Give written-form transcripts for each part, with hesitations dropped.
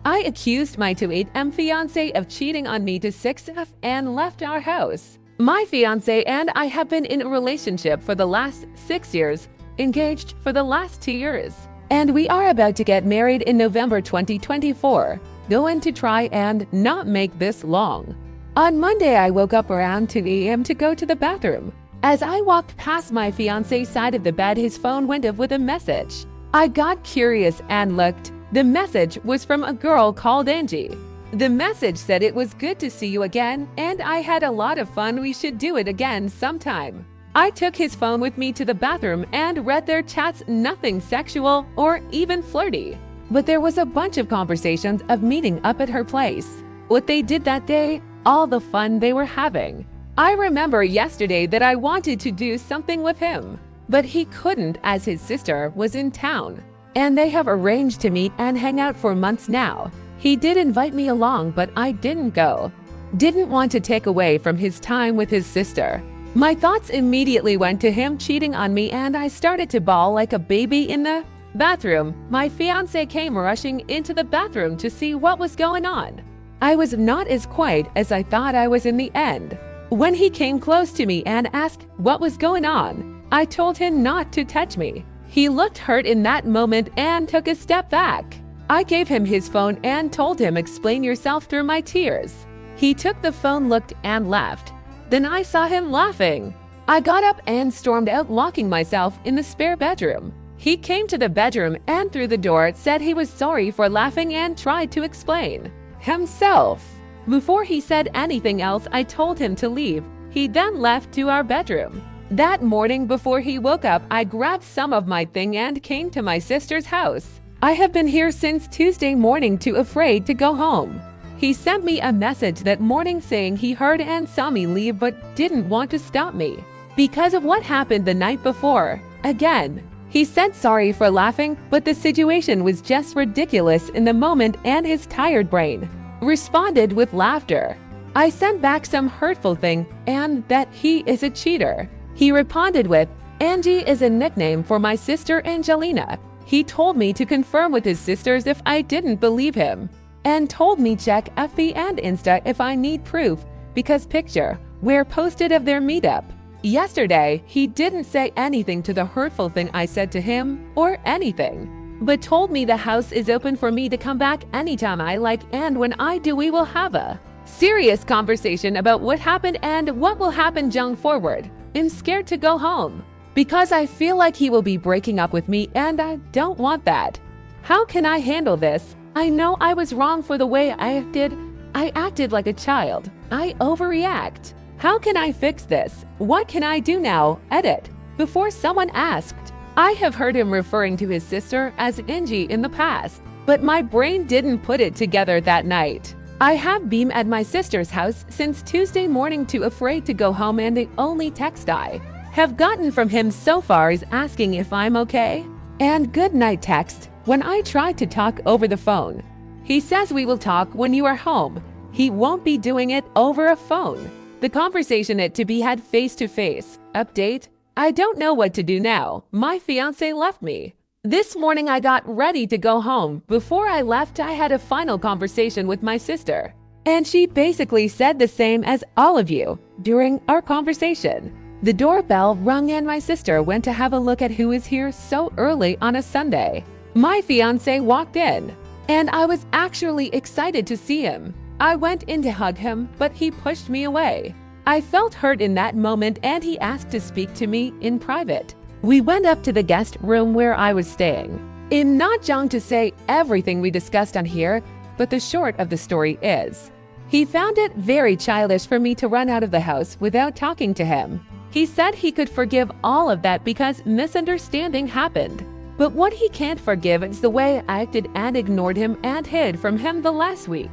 I accused my 28M fiancé of cheating on me to 6F and left our house. My fiancé and I have been in a relationship for the last 6 years, engaged for the last 2 years, and we are about to get married in November 2024. Going to try and not make this long. On Monday, I woke up around 2 a.m. to go to the bathroom. As I walked past my fiancé's side of the bed, his phone went off with a message. I got curious and looked. The message was from a girl called Angie. The message said it was good to see you again, and I had a lot of fun. We should do it again sometime. I took his phone with me to the bathroom and read their chats, nothing sexual or even flirty. But there was a bunch of conversations of meeting up at her place. What they did that day, all the fun they were having. I remember yesterday that I wanted to do something with him, but he couldn't as his sister was in town. And they have arranged to meet and hang out for months now. He did invite me along, but I didn't go. Didn't want to take away from his time with his sister. My thoughts immediately went to him cheating on me, and I started to bawl like a baby in the bathroom. My fiancé came rushing into the bathroom to see what was going on. I was not as quiet as I thought I was in the end. When he came close to me and asked what was going on, I told him not to touch me. He looked hurt in that moment and took a step back. I gave him his phone and told him, "Explain yourself," through my tears. He took the phone, looked, and left. Then I saw him laughing. I got up and stormed out, locking myself in the spare bedroom. He came to the bedroom and through the door said he was sorry for laughing and tried to explain himself. Before he said anything else, I told him to leave. He then left to our bedroom. That morning before he woke up, I grabbed some of my thing and came to my sister's house. I have been here since Tuesday morning, too afraid to go home. He sent me a message that morning saying he heard and saw me leave but didn't want to stop me because of what happened the night before. Again, he said sorry for laughing, but the situation was just ridiculous in the moment and his tired brain responded with laughter. I sent back some hurtful thing and that he is a cheater. He responded with, "Angie is a nickname for my sister Angelina." He told me to confirm with his sisters if I didn't believe him, and told me check FB and Insta if I need proof because picture were posted of their meetup. Yesterday, he didn't say anything to the hurtful thing I said to him or anything, but told me the house is open for me to come back anytime I like, and when I do we will have a serious conversation about what happened and what will happen going forward. I'm scared to go home because I feel like he will be breaking up with me and I don't want that. How can I handle this? I know I was wrong for the way I acted. I acted like a child. I overreact. How can I fix this? What can I do now? Edit. Before someone asked, I have heard him referring to his sister as Angie in the past, but my brain didn't put it together that night. I have been at my sister's house since Tuesday morning, too afraid to go home, and the only text I have gotten from him so far is asking if I'm okay and good night text when I try to talk over the phone. He says we will talk when you are home. He won't be doing it over a phone. The conversation it to be had face to face. Update: I don't know what to do now. My fiancé left me. This morning I got ready to go home. Before I left, I had a final conversation with my sister, and she basically said the same as all of you during our conversation. The doorbell rung and my sister went to have a look at who is here so early on a Sunday. My fiancé walked in, and I was actually excited to see him. I went in to hug him, but he pushed me away. I felt hurt in that moment and he asked to speak to me in private. We went up to the guest room where I was staying. I'm not going to say everything we discussed on here, but the short of the story is, he found it very childish for me to run out of the house without talking to him. He said he could forgive all of that because misunderstanding happened. But what he can't forgive is the way I acted and ignored him and hid from him the last week.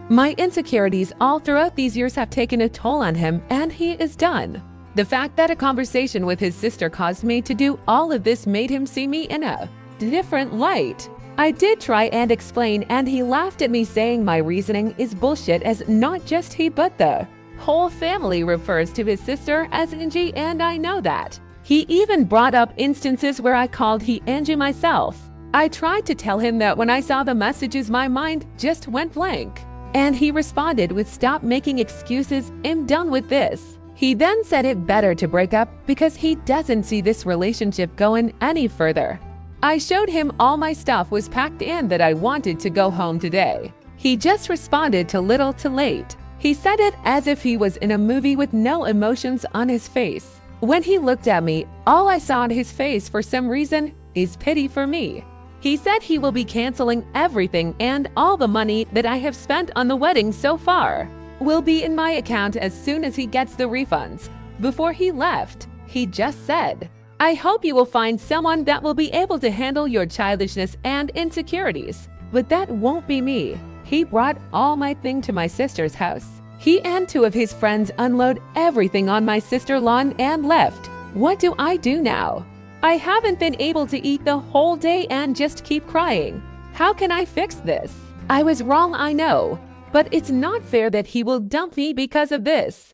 My insecurities all throughout these years have taken a toll on him, and he is done. The fact that a conversation with his sister caused me to do all of this made him see me in a different light. I did try and explain, and he laughed at me saying my reasoning is bullshit, as not just he but the whole family refers to his sister as Angie, and I know that. He even brought up instances where I called he Angie myself. I tried to tell him that when I saw the messages, my mind just went blank. And he responded with, "Stop making excuses, I'm done with this." He then said it better to break up because he doesn't see this relationship going any further. I showed him all my stuff was packed in that I wanted to go home today. He just responded to little too late. He said it as if he was in a movie with no emotions on his face. When he looked at me, all I saw on his face for some reason is pity for me. He said he will be canceling everything and all the money that I have spent on the wedding so far will be in my account as soon as he gets the refunds. Before he left, he just said, "I hope you will find someone that will be able to handle your childishness and insecurities." But that won't be me. He brought all my thing to my sister's house. He and two of his friends unload everything on my sister-in-law and left. What do I do now? I haven't been able to eat the whole day and just keep crying. How can I fix this? I was wrong, I know, but it's not fair that he will dump me because of this.